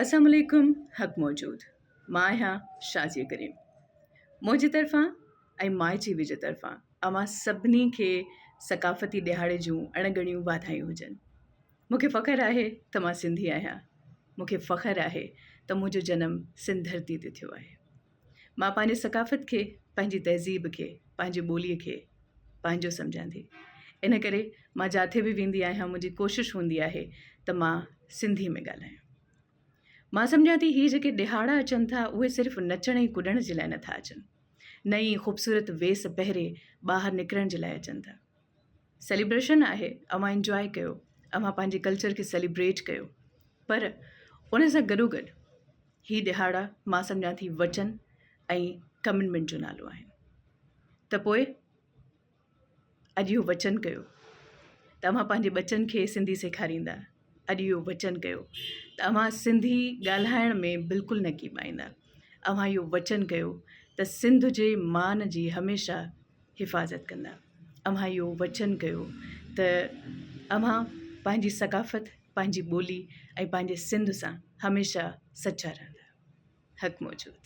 अस्सलाम वालेकुम हक़ मौजूद मां आहियां शाज़िया करीम मुंहिंजी तरफ़ां ऐं माइची बि जे तरफ़ां अमां सभिनी खे सक़ाफ़ती ॾिहाड़े जूं अणगणियूं वाधायूं हुजनि। मूंखे फ़ख़्रु आहे त मां सिंधी आहियां। मूंखे फ़ख़्रु आहे त मुंहिंजो जनमु सिंध धरती ते थियो आहे। मां पंहिंजे सक़ाफ़त खे, पंहिंजी तहज़ीब खे, पंहिंजी ॿोलीअ खे पंहिंजो सम्झां थी। इन करे मां जिथे बि वेंदी आहियां मुंहिंजी कोशिशि हूंदी आहे त मां सिंधी में ॻाल्हायां। मां सम्झां थी हीअ जेके ॾिहाड़ा अचनि था उहे सिर्फ़ु नचण ऐं कुॾण जे लाइ नथा अचनि, नई ख़ूबसूरत वेस पहिरे ॿाहिरि निकिरण जे लाइ अचनि था। सेलिब्रेशन आहे, अवां इंजॉय कयो, अवां पंहिंजे कल्चर खे सेलिब्रेट कयो, पर उन सां गॾोगॾु हीअ ॾिहाड़ा मां सम्झां थी वचन ऐं कमिटमेंट जो नालो आहिनि। त पोइ अॼु इहो वचन कयो त अव्हां पंहिंजे ॿचनि खे सिंधी सेखारींदा। अॼु इहो वचन कयो त अव्हां सिंधी ॻाल्हाइण में बिल्कुलु न कीॿाईंदा। अव्हां इहो वचन कयो त सिंध जे मान जी हमेशह हिफ़ाज़त कंदा। अव्हां इहो वचन कयो त अव्हां पंहिंजी सक़ाफ़त, पंहिंजी ॿोली ऐं पंहिंजे सिंध सां हमेशह सचा रहंदा। हक़ मौजूद।